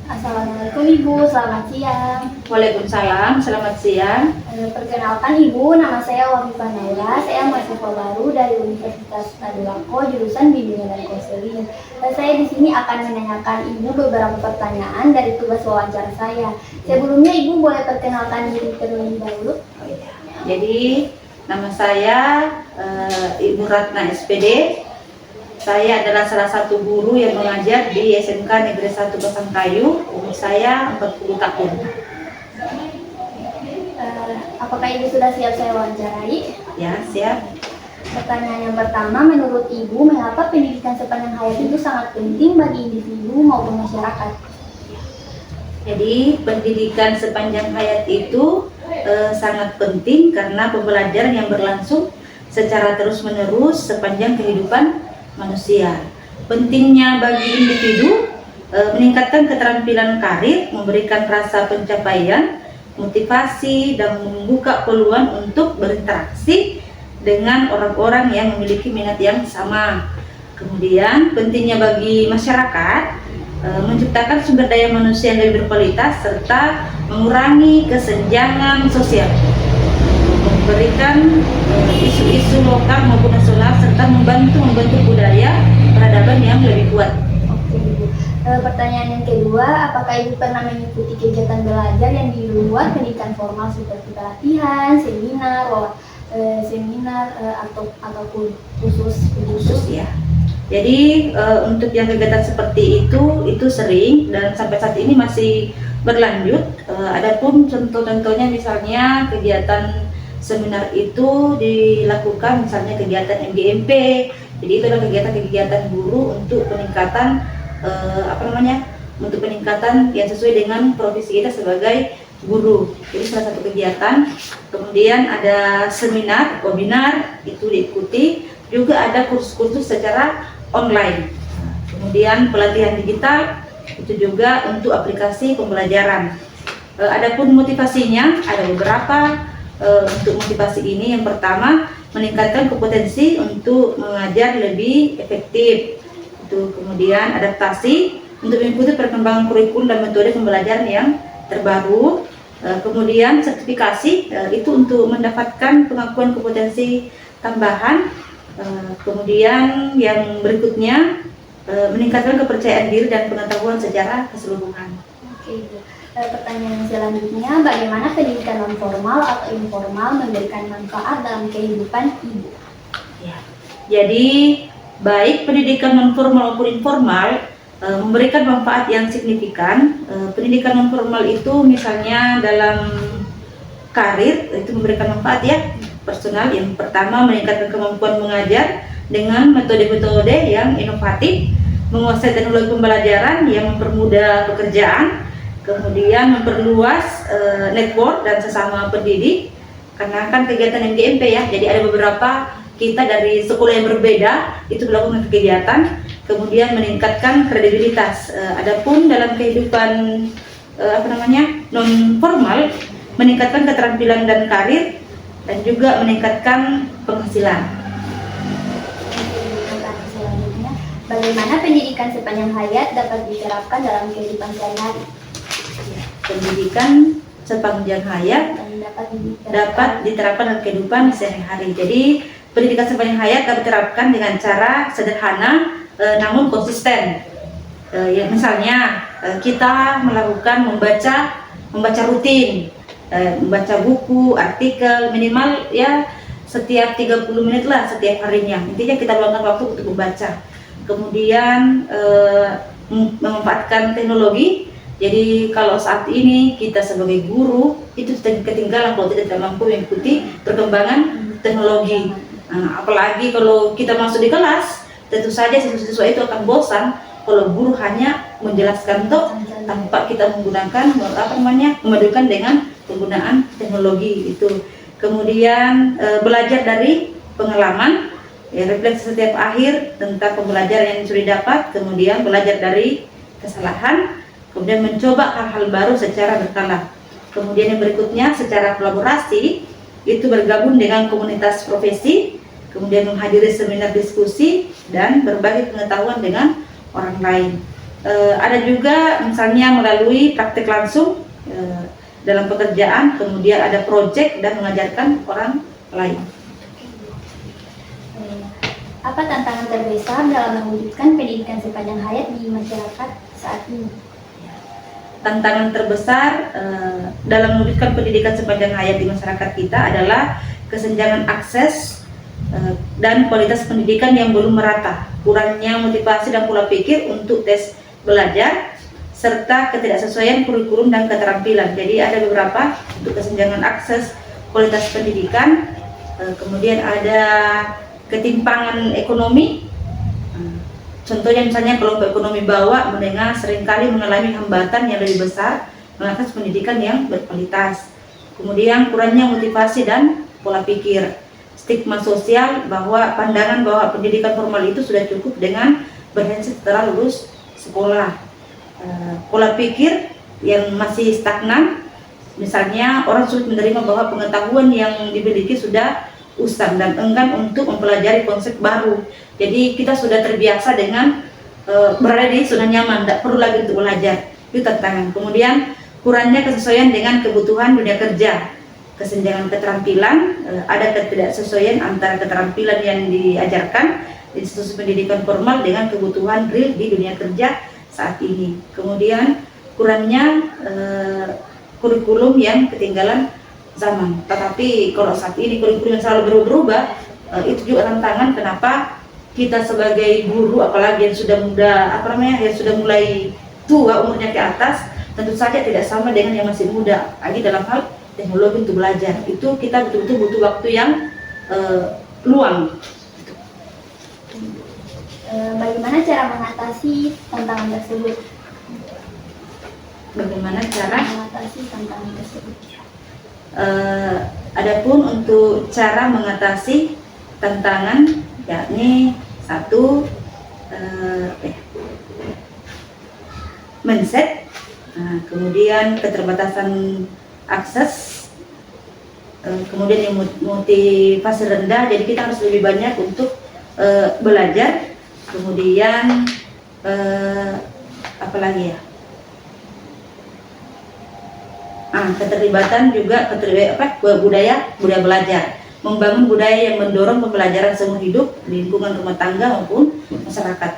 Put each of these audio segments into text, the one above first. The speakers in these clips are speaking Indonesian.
Assalamualaikum Ibu, selamat siang. Waalaikumsalam, selamat siang. Perkenalkan Ibu, nama saya Wafifah Naila, saya mahasiswa baru dari Universitas Tadulako, jurusan Bimbingan dan Konseling. Saya di sini akan menanyakan Ibu beberapa pertanyaan dari tugas wawancara saya. Sebelumnya Ibu boleh perkenalkan diri terlebih dahulu? Jadi, nama saya Ibu Ratna SPD. Saya adalah salah satu guru yang mengajar di SMK Negeri 1 Pasangkayu. Umur saya 40 tahun. Apakah Ibu sudah siap saya wawancarai? Ya, siap. Pertanyaan yang pertama, menurut Ibu, mengapa pendidikan sepanjang hayat itu sangat penting bagi individu maupun masyarakat? Jadi, pendidikan sepanjang hayat itu sangat penting karena pembelajaran yang berlangsung secara terus-menerus sepanjang kehidupan manusia. Pentingnya bagi individu meningkatkan keterampilan karir, memberikan rasa pencapaian, motivasi, dan membuka peluang untuk berinteraksi dengan orang-orang yang memiliki minat yang sama. Kemudian pentingnya bagi masyarakat menciptakan sumber daya manusia yang lebih berkualitas serta mengurangi kesenjangan sosial, memberikan isu-isu lokal maupun nasional serta membantu budaya peradaban yang lebih kuat. Oke Ibu. Pertanyaan yang kedua, apakah Ibu pernah mengikuti kegiatan belajar yang di luar pendidikan formal seperti pelatihan, seminar, ataupun khusus Ya. Jadi untuk yang kegiatan seperti itu sering dan sampai saat ini masih berlanjut. Adapun contoh-contohnya misalnya kegiatan seminar itu dilakukan misalnya kegiatan MGMP. Jadi itu adalah kegiatan-kegiatan guru untuk peningkatan untuk peningkatan yang sesuai dengan profesi kita sebagai guru. Jadi salah satu kegiatan. Kemudian ada seminar, webinar itu diikuti. Juga ada kursus-kursus secara online. Kemudian pelatihan digital itu juga untuk aplikasi pembelajaran. Adapun motivasinya ada beberapa. Untuk motivasi ini yang pertama meningkatkan kompetensi untuk mengajar lebih efektif. Itu kemudian adaptasi untuk mengikuti perkembangan kurikulum dan metode pembelajaran yang terbaru. Kemudian sertifikasi itu untuk mendapatkan pengakuan kompetensi tambahan. Kemudian yang berikutnya meningkatkan kepercayaan diri dan pengetahuan secara keseluruhan. Oke Ibu. Pertanyaan selanjutnya, bagaimana pendidikan non formal atau informal memberikan manfaat dalam kehidupan Ibu? Ya. Jadi baik pendidikan non formal maupun informal memberikan manfaat yang signifikan. Pendidikan non formal itu misalnya dalam karir itu memberikan manfaat ya personal. Yang pertama meningkatkan kemampuan mengajar dengan metode-metode yang inovatif, menguasai teknologi pembelajaran yang mempermudah pekerjaan, kemudian memperluas network dan sesama pendidik karena kan kegiatan MGMP ya, jadi ada beberapa kita dari sekolah yang berbeda itu melakukan kegiatan, kemudian meningkatkan kredibilitas. Adapun dalam kehidupan non formal meningkatkan keterampilan dan karir dan juga meningkatkan penghasilan. Selanjutnya, bagaimana pendidikan sepanjang hayat dapat diterapkan dalam kehidupan sehari-hari? Pendidikan sepanjang hayat dapat diterapkan dalam kehidupan sehari-hari. Jadi pendidikan sepanjang hayat dapat diterapkan dengan cara sederhana namun konsisten. Ya, misalnya kita melakukan membaca rutin, membaca buku, artikel minimal ya setiap 30 menit lah setiap harinya. Intinya kita luangkan waktu untuk membaca. Kemudian memanfaatkan teknologi. Jadi kalau saat ini kita sebagai guru itu ketinggalan kalau tidak mampu mengikuti perkembangan teknologi. Apalagi kalau kita masuk di kelas, tentu saja siswa-siswa itu akan bosan kalau guru hanya menjelaskan tanpa kita menggunakan memadukan dengan penggunaan teknologi itu. Kemudian belajar dari pengalaman, ya, refleksi setiap akhir tentang pembelajaran yang sudah didapat, kemudian belajar dari kesalahan, kemudian mencoba hal-hal baru secara berkala. Kemudian yang berikutnya secara kolaborasi itu bergabung dengan komunitas profesi, kemudian menghadiri seminar diskusi dan berbagi pengetahuan dengan orang lain. Ada juga misalnya melalui praktik langsung dalam pekerjaan, kemudian ada proyek dan mengajarkan orang lain. Apa tantangan terbesar dalam mewujudkan pendidikan sepanjang hayat di masyarakat saat ini? Tantangan terbesar dalam mewujudkan pendidikan sepanjang hayat di masyarakat kita adalah kesenjangan akses dan kualitas pendidikan yang belum merata, kurangnya motivasi dan pola pikir untuk tes belajar, serta ketidaksesuaian kurikulum dan keterampilan. Jadi ada beberapa untuk kesenjangan akses kualitas pendidikan, kemudian ada ketimpangan ekonomi. Contohnya misalnya kelompok ekonomi bawah menengah seringkali mengalami hambatan yang lebih besar mengakses pendidikan yang berkualitas. Kemudian kurangnya motivasi dan pola pikir. Stigma sosial bahwa pandangan bahwa pendidikan formal itu sudah cukup dengan berhasil setelah lulus sekolah. Pola pikir yang masih stagnan, misalnya orang sulit menerima bahwa pengetahuan yang dimiliki sudah usang dan enggan untuk mempelajari konsep baru. Jadi kita sudah terbiasa dengan berada di zona nyaman, tidak perlu lagi untuk belajar. Itu tantangan. Kemudian kurangnya kesesuaian dengan kebutuhan dunia kerja. Kesenjangan keterampilan, ada ketidaksesuaian antara keterampilan yang diajarkan di institusi pendidikan formal dengan kebutuhan real di dunia kerja saat ini. Kemudian kurangnya kurikulum yang ketinggalan zaman. Tetapi kalau saat ini kurikulum yang selalu berubah, itu juga tantangan. Kenapa kita sebagai guru, apalagi yang sudah muda, yang sudah mulai tua umurnya ke atas, tentu saja tidak sama dengan yang masih muda. Lagi dalam hal teknologi untuk belajar, itu kita betul-betul butuh waktu yang luang. Bagaimana cara mengatasi tantangan tersebut? Bagaimana cara mengatasi tantangan tersebut? Adapun untuk cara mengatasi tantangan, yakni satu, mindset, kemudian keterbatasan akses, kemudian yang motivasi rendah, jadi kita harus lebih banyak untuk belajar. Kemudian apalagi ya, keterlibatan juga budaya belajar, membangun budaya yang mendorong pembelajaran seumur hidup di lingkungan rumah tangga maupun masyarakat.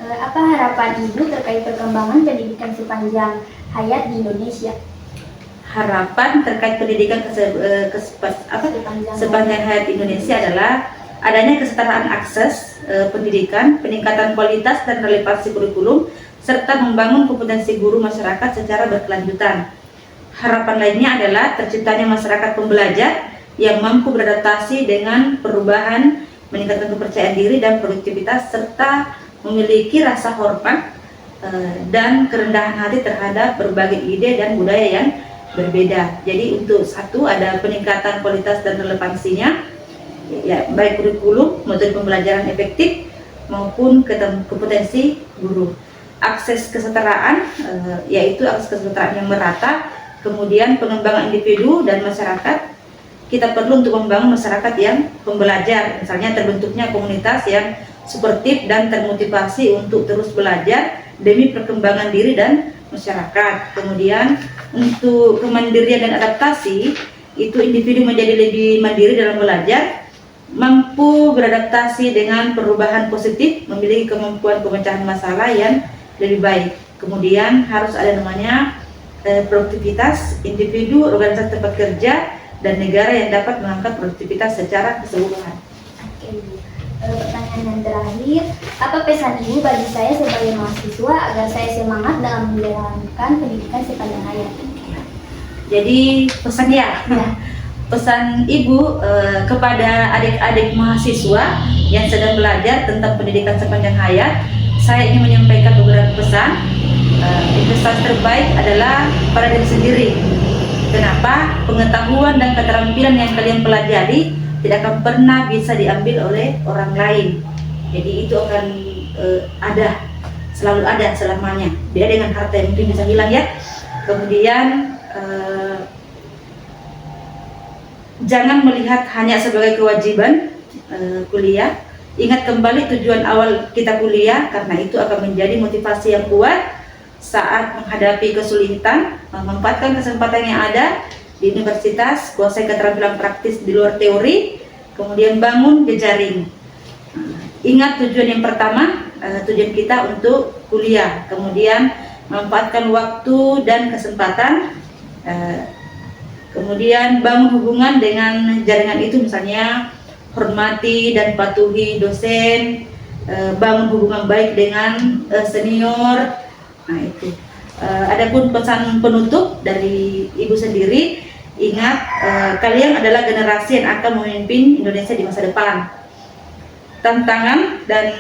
Apa harapan Ibu terkait perkembangan pendidikan sepanjang hayat di Indonesia? Harapan terkait pendidikan sepanjang hayat Indonesia adalah adanya kesetaraan akses pendidikan, peningkatan kualitas dan relevansi kurikulum, serta membangun kompetensi guru masyarakat secara berkelanjutan. Harapan lainnya adalah terciptanya masyarakat pembelajar yang mampu beradaptasi dengan perubahan, meningkatkan kepercayaan diri dan produktivitas, serta memiliki rasa hormat dan kerendahan hati terhadap berbagai ide dan budaya yang berbeda. Jadi untuk satu, ada peningkatan kualitas dan relevansinya, ya, baik kurikulum, metode pembelajaran efektif maupun kompetensi guru. Akses kesetaraan, yaitu akses kesetaraan yang merata, kemudian pengembangan individu dan masyarakat. Kita perlu untuk membangun masyarakat yang pembelajar, misalnya terbentuknya komunitas yang suportif dan termotivasi untuk terus belajar demi perkembangan diri dan masyarakat. Kemudian untuk kemandirian dan adaptasi, itu individu menjadi lebih mandiri dalam belajar, mampu beradaptasi dengan perubahan positif, memiliki kemampuan pemecahan masalah yang lebih baik. Kemudian harus ada namanya produktivitas individu, organisasi tempat kerja, dan negara yang dapat mengangkat produktivitas secara keseluruhan. Oke, pertanyaan yang terakhir, apa pesan Ibu bagi saya sebagai mahasiswa agar saya semangat dalam menjalankan pendidikan sepanjang hayat? Jadi pesannya, pesan Ibu kepada adik-adik mahasiswa yang sedang belajar tentang pendidikan sepanjang hayat, saya ingin menyampaikan beberapa pesan. Investasi terbaik adalah pada diri sendiri. Kenapa? Pengetahuan dan keterampilan yang kalian pelajari tidak akan pernah bisa diambil oleh orang lain. Jadi itu akan selalu ada selamanya. Beda dengan harta yang mungkin bisa hilang ya. Kemudian jangan melihat hanya sebagai kewajiban kuliah, Ingat kembali tujuan awal kita kuliah, karena itu akan menjadi motivasi yang kuat saat menghadapi kesulitan. Memanfaatkan kesempatan yang ada di universitas, kuasai keterampilan praktis di luar teori, kemudian bangun jejaring. Ingat tujuan yang pertama, tujuan kita untuk kuliah, kemudian manfaatkan waktu dan kesempatan, kemudian bangun hubungan dengan jaringan itu, misalnya hormati dan patuhi dosen, bangun hubungan baik dengan senior. Nah itu. Adapun pesan penutup dari Ibu sendiri, ingat kalian adalah generasi yang akan memimpin Indonesia di masa depan. Tantangan dan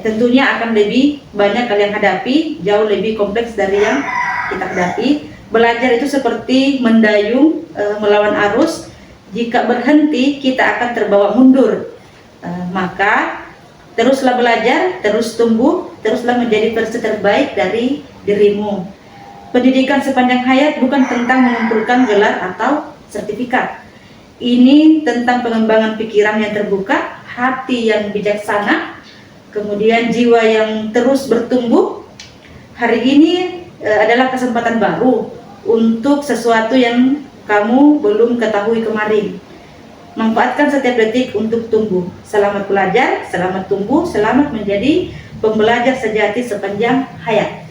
tentunya akan lebih banyak kalian hadapi, jauh lebih kompleks dari yang kita hadapi. Belajar itu seperti mendayung melawan arus. Jika berhenti, kita akan terbawa mundur. Maka teruslah belajar, terus tumbuh, teruslah menjadi versi terbaik dari dirimu. Pendidikan sepanjang hayat bukan tentang mengumpulkan gelar atau sertifikat. Ini tentang pengembangan pikiran yang terbuka, hati yang bijaksana, kemudian jiwa yang terus bertumbuh. Hari ini adalah kesempatan baru untuk sesuatu yang kamu belum ketahui kemarin. Manfaatkan setiap detik untuk tumbuh. Selamat belajar, selamat tumbuh, selamat menjadi pembelajar sejati sepanjang hayat.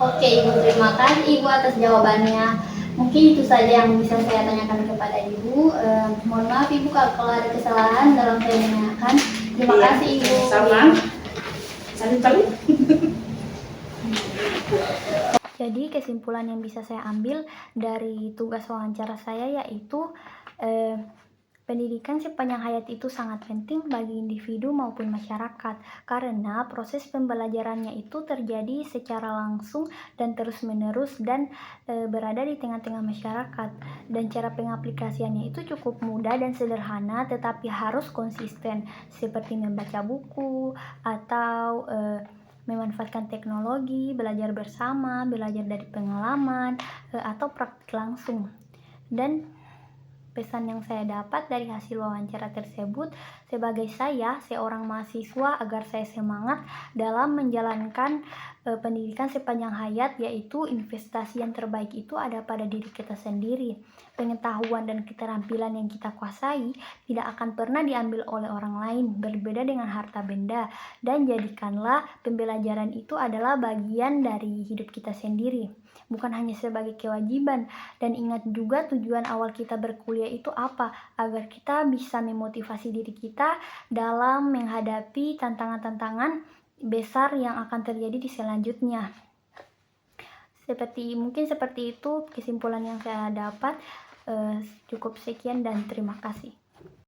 Oke Ibu, terima kasih Ibu atas jawabannya. Mungkin itu saja yang bisa saya tanyakan kepada Ibu. Mohon maaf Ibu kalau ada kesalahan dalam saya menanyakan. Terima kasih Ibu. Sama. Salut. Jadi kesimpulan yang bisa saya ambil dari tugas wawancara saya yaitu pendidikan sepanjang hayat itu sangat penting bagi individu maupun masyarakat, karena proses pembelajarannya itu terjadi secara langsung dan terus-menerus dan berada di tengah-tengah masyarakat, dan cara pengaplikasiannya itu cukup mudah dan sederhana, tetapi harus konsisten, seperti membaca buku atau memanfaatkan teknologi, belajar bersama, belajar dari pengalaman, atau praktik langsung. Dan pesan yang saya dapat dari hasil wawancara tersebut sebagai saya seorang mahasiswa agar saya semangat dalam menjalankan pendidikan sepanjang hayat, yaitu investasi yang terbaik itu ada pada diri kita sendiri. Pengetahuan dan keterampilan yang kita kuasai tidak akan pernah diambil oleh orang lain, berbeda dengan harta benda, dan jadikanlah pembelajaran itu adalah bagian dari hidup kita sendiri, bukan hanya sebagai kewajiban. Dan ingat juga tujuan awal kita berkuliah itu apa, agar kita bisa memotivasi diri kita dalam menghadapi tantangan-tantangan besar yang akan terjadi di selanjutnya. Mungkin seperti itu kesimpulan yang saya dapat. Cukup sekian dan terima kasih.